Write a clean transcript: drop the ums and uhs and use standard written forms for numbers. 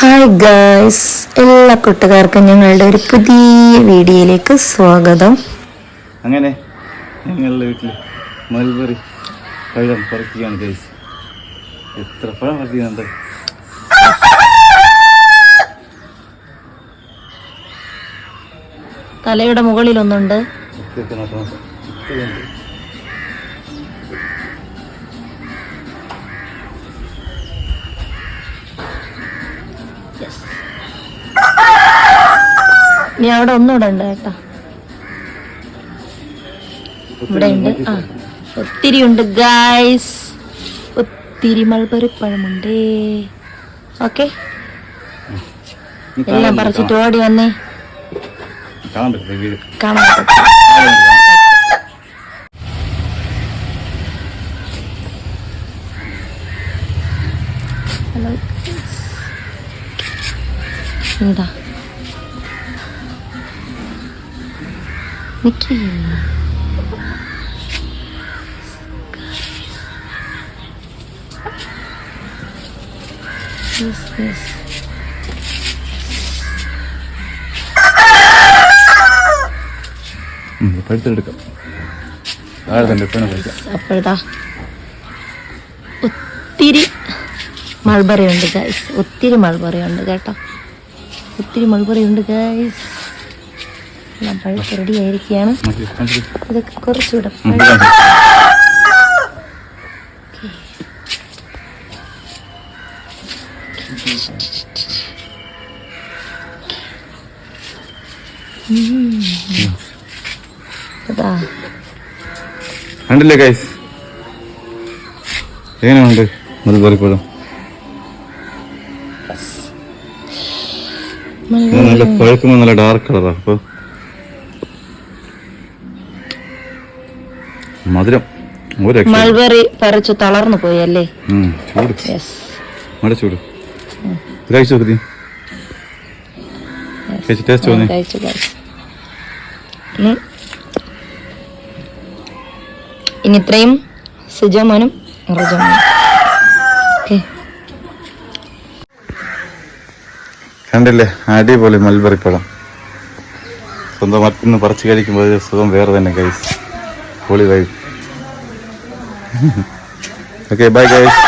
Hi guys, എല്ലാ കൂട്ടുകാർക്കും ഞങ്ങളുടെ ഒരു പുതിയ വീഡിയോയിലേക്ക് സ്വാഗതം. അങ്ങനെ ഞങ്ങളുടെ വീട്ടിൽ മൽബറി പഴം പറിക്കുകയാണ് ഗൈസ്. എത്ര പഴം പറിക്കുന്നുണ്ട്! തലയുടെ മുകളിലൊന്നുണ്ട്. ഇനി അവിടെ ഒന്നുകൂടെ ഉണ്ട് കേട്ടോ. ഇവിടെ ഉണ്ട്. ഒത്തിരി ഉണ്ട് ഗായ്സ്, ഒത്തിരി മൾബറി പഴമുണ്ട്. ഓക്കെ, എല്ലാം പറിച്ചിട്ട് ഓടി വന്നേ. കാണാൻ പറ്റും. ഹലോ, ഇതാ നിക്കി. പഴുത്തെടുക്കാം. അപ്പോഴതാ ഒത്തിരി മൾബറി ഉണ്ട് ഗൈസ്, ഒത്തിരി മൾബറി ഉണ്ട് കേട്ടോ, ഒത്തിരി മൾബറി ഉണ്ട് ഗൈസ്. എല്ലാം പഴുത്ത് റെഡി ആയിരിക്കുകയാണ്. ഇതൊക്കെ കുറച്ചുകൂടെ കണ്ടില്ലേ ഗൈസ്, എങ്ങനെയുണ്ട് മൽബറി പഴം? നല്ല പഴുക്കുമ്പോൾ നല്ല ഡാർക്ക് കളറാ. അപ്പൊ മധുരം മൾബറി പറിച്ചു തളർന്നു പോയി അല്ലേ? ചൂട് ചൂട് കഴിച്ചു നോക്കി, ടേസ്റ്റ് തോന്നി. ഇനി ഇത്രയും സുജമോനും റുജമോനും. കണ്ടില്ലേ, അടിപൊളി മൽബറി പഴം. സ്വന്തം മറ്റൊന്ന് പറിച്ച് കഴിക്കുമ്പോൾ സുഖം വേറെ തന്നെ ഗൈസ്. പൊളി വൈബ്. Okay, bye guys.